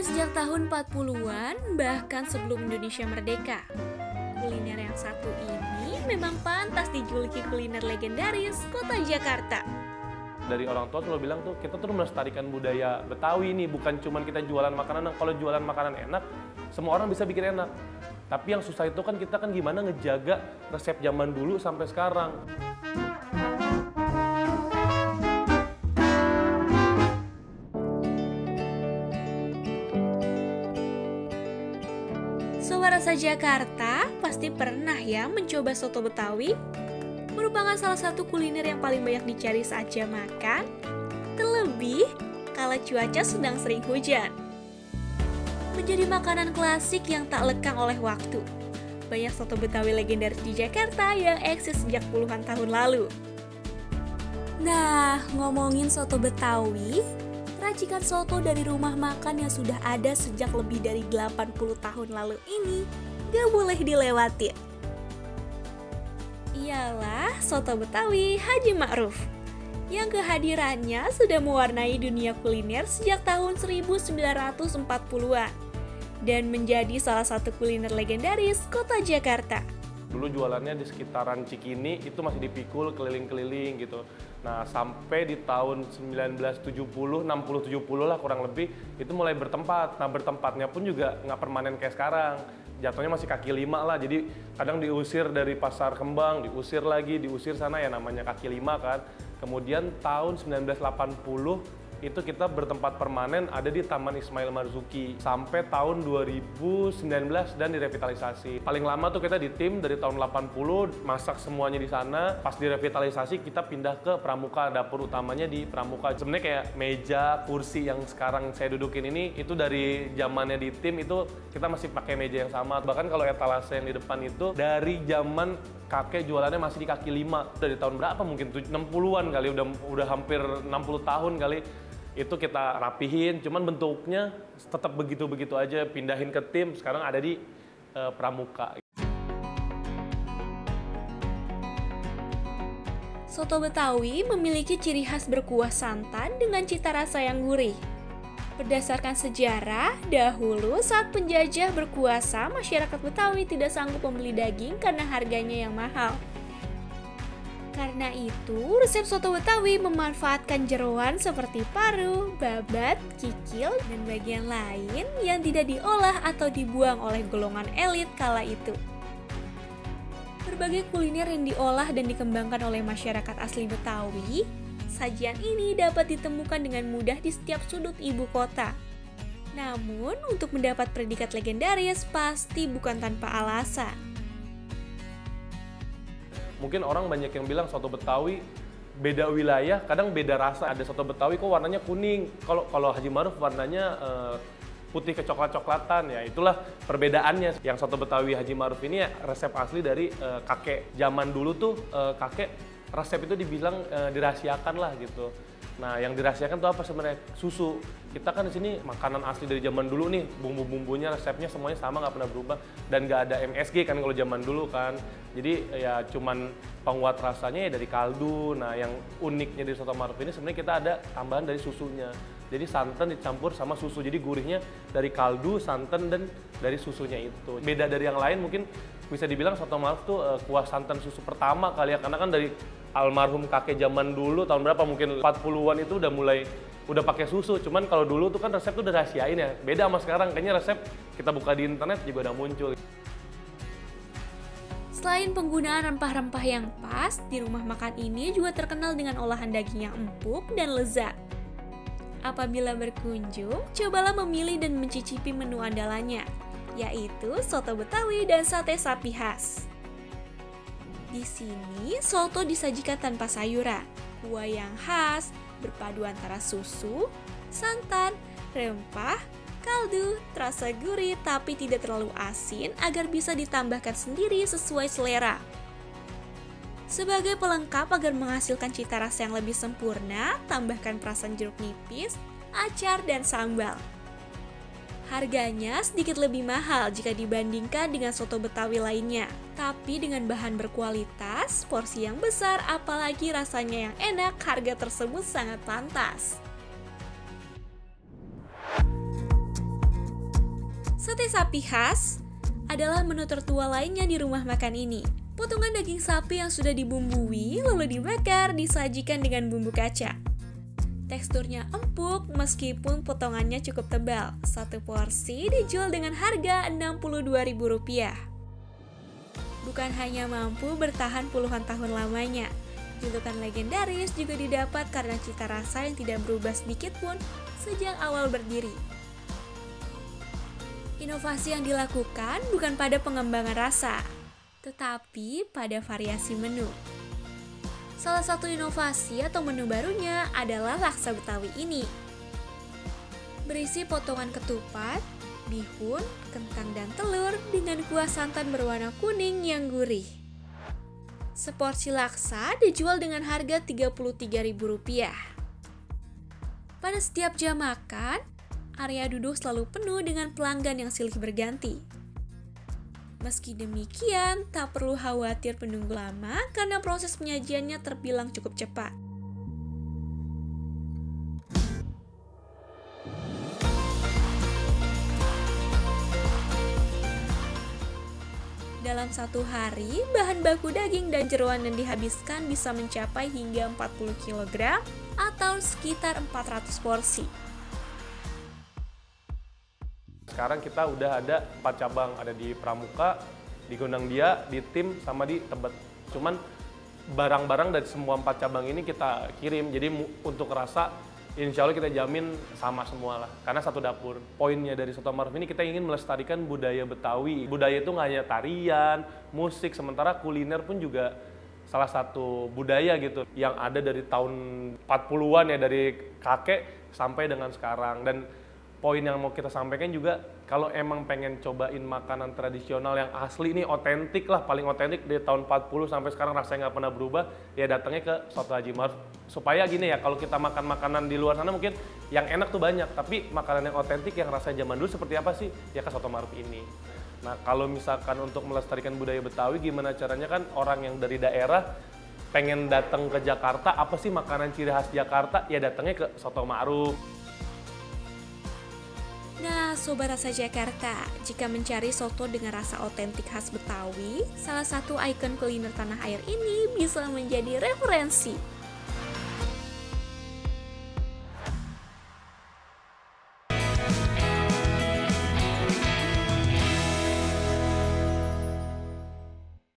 Ada sejak tahun 40-an, bahkan sebelum Indonesia merdeka. Kuliner yang satu ini memang pantas dijuluki kuliner legendaris kota Jakarta. Dari orang tua selalu bilang tuh, kita tuh melestarikan budaya Betawi nih, bukan cuma kita jualan makanan. Kalau jualan makanan enak, semua orang bisa bikin enak. Tapi yang susah itu kan kita kan gimana ngejaga resep zaman dulu sampai sekarang. Sobat Rasa Jakarta pasti pernah ya mencoba soto Betawi. Merupakan salah satu kuliner yang paling banyak dicari saat jam makan. Terlebih kala cuaca sedang sering hujan. Menjadi makanan klasik yang tak lekang oleh waktu. Banyak soto Betawi legendaris di Jakarta yang eksis sejak puluhan tahun lalu. Nah, ngomongin soto Betawi, racikan soto dari rumah makan yang sudah ada sejak lebih dari 80 tahun lalu ini gak boleh dilewatin. Ialah soto Betawi Haji Ma'ruf, yang kehadirannya sudah mewarnai dunia kuliner sejak tahun 1940-an dan menjadi salah satu kuliner legendaris kota Jakarta. Dulu jualannya di sekitaran Cikini, itu masih dipikul keliling-keliling gitu. Nah, sampai di tahun 1970, 60-70 lah kurang lebih, itu mulai bertempat. Nah, bertempatnya pun juga nggak permanen kayak sekarang. Jatuhnya masih kaki lima lah, jadi kadang diusir dari Pasar Kembang, diusir lagi, diusir sana ya namanya kaki lima kan. Kemudian tahun 1980, itu kita bertempat permanen ada di Taman Ismail Marzuki sampai tahun 2019 dan direvitalisasi. Paling lama tuh kita di tim dari tahun 80, masak semuanya di sana. Pas direvitalisasi kita pindah ke Pramuka, dapur utamanya di Pramuka. Sebenarnya kayak meja, kursi yang sekarang saya dudukin ini itu dari zamannya di tim itu kita masih pakai meja yang sama. Bahkan kalau etalase yang di depan itu dari zaman kakek jualannya masih di kaki lima. Dari tahun berapa mungkin 60-an kali, udah hampir 60 tahun kali. Itu kita rapihin, cuman bentuknya tetap begitu-begitu aja, pindahin ke tim, sekarang ada di Pramuka. Soto Betawi memiliki ciri khas berkuah santan dengan cita rasa yang gurih. Berdasarkan sejarah, dahulu saat penjajah berkuasa, masyarakat Betawi tidak sanggup membeli daging karena harganya yang mahal. Karena itu, resep soto Betawi memanfaatkan jeroan seperti paru, babat, kikil, dan bagian lain yang tidak diolah atau dibuang oleh golongan elit kala itu. Berbagai kuliner yang diolah dan dikembangkan oleh masyarakat asli Betawi, sajian ini dapat ditemukan dengan mudah di setiap sudut ibu kota. Namun, untuk mendapat predikat legendaris pasti bukan tanpa alasan. Mungkin orang banyak yang bilang soto Betawi beda wilayah, kadang beda rasa. Ada soto Betawi kok warnanya kuning, kalau Haji Ma'ruf warnanya putih kecoklat-coklatan. Ya itulah perbedaannya. Yang soto Betawi Haji Ma'ruf ini ya resep asli dari kakek. Zaman dulu tuh kakek resep itu dibilang dirahasiakan lah gitu. Nah, yang dirahasiakan tuh apa sebenarnya? Susu. Kita kan di sini makanan asli dari zaman dulu nih, bumbu-bumbunya, resepnya semuanya sama, nggak pernah berubah. Dan nggak ada MSG kan kalau zaman dulu kan. Jadi ya cuman penguat rasanya ya dari kaldu. Nah, yang uniknya dari soto Ma'ruf ini sebenarnya kita ada tambahan dari susunya. Jadi santan dicampur sama susu, jadi gurihnya dari kaldu, santan, dan dari susunya itu. Beda dari yang lain mungkin bisa dibilang soto Ma'ruf tuh kuah santan susu pertama kali ya, karena kan dari almarhum kakek zaman dulu tahun berapa mungkin 40-an itu udah pakai susu. Cuman kalau dulu tuh kan resep tuh udah rahasiain ya. Beda sama sekarang, kayaknya resep kita buka di internet juga udah muncul. Selain penggunaan rempah-rempah yang pas, di rumah makan ini juga terkenal dengan olahan daging yang empuk dan lezat. Apabila berkunjung, cobalah memilih dan mencicipi menu andalannya, yaitu soto Betawi dan sate sapi khas. Di sini, soto disajikan tanpa sayuran. Kuah yang khas berpadu antara susu, santan, rempah, kaldu, terasa gurih tapi tidak terlalu asin agar bisa ditambahkan sendiri sesuai selera. Sebagai pelengkap agar menghasilkan cita rasa yang lebih sempurna, tambahkan perasan jeruk nipis, acar, dan sambal. Harganya sedikit lebih mahal jika dibandingkan dengan soto Betawi lainnya. Tapi dengan bahan berkualitas, porsi yang besar, apalagi rasanya yang enak, harga tersebut sangat pantas. Sate sapi khas adalah menu tertua lainnya di rumah makan ini. Potongan daging sapi yang sudah dibumbui lalu dibakar disajikan dengan bumbu kaca. Teksturnya empuk meskipun potongannya cukup tebal. Satu porsi dijual dengan harga Rp62.000. Bukan hanya mampu bertahan puluhan tahun lamanya, julukan legendaris juga didapat karena cita rasa yang tidak berubah sedikit pun sejak awal berdiri. Inovasi yang dilakukan bukan pada pengembangan rasa, tetapi pada variasi menu. Salah satu inovasi atau menu barunya adalah laksa Betawi ini. Berisi potongan ketupat, bihun, kentang dan telur dengan kuah santan berwarna kuning yang gurih. Seporsi laksa dijual dengan harga Rp33.000. Pada setiap jam makan, area duduk selalu penuh dengan pelanggan yang silih berganti. Meski demikian, tak perlu khawatir menunggu lama karena proses penyajiannya terbilang cukup cepat. Dalam satu hari, bahan baku daging dan jeroan yang dihabiskan bisa mencapai hingga 40 kg atau sekitar 400 porsi. Sekarang kita udah ada 4 cabang, ada di Pramuka, di Gondang Dia, di Tim, sama di Tebet. Cuman barang-barang dari semua 4 cabang ini kita kirim, jadi untuk rasa insya Allah kita jamin sama semua lah, karena satu dapur. Poinnya dari Soto Ma'ruf ini kita ingin melestarikan budaya Betawi. Budaya itu nggak hanya tarian, musik, sementara kuliner pun juga salah satu budaya gitu, yang ada dari tahun 40-an ya, dari kakek sampai dengan sekarang. Dan poin yang mau kita sampaikan juga, kalau emang pengen cobain makanan tradisional yang asli nih, otentik lah, paling otentik dari tahun 40 sampai sekarang rasanya nggak pernah berubah, ya datangnya ke Soto Haji Ma'ruf. Supaya gini ya, kalau kita makan makanan di luar sana mungkin yang enak tuh banyak, tapi makanan yang otentik yang rasanya zaman dulu seperti apa sih? Ya ke Soto Ma'ruf ini. Nah kalau misalkan untuk melestarikan budaya Betawi, gimana caranya kan orang yang dari daerah pengen datang ke Jakarta, apa sih makanan ciri khas Jakarta? Ya datangnya ke Soto Ma'ruf. Nah, Sobat Rasa Jakarta, jika mencari soto dengan rasa otentik khas Betawi, salah satu ikon kuliner tanah air ini bisa menjadi referensi.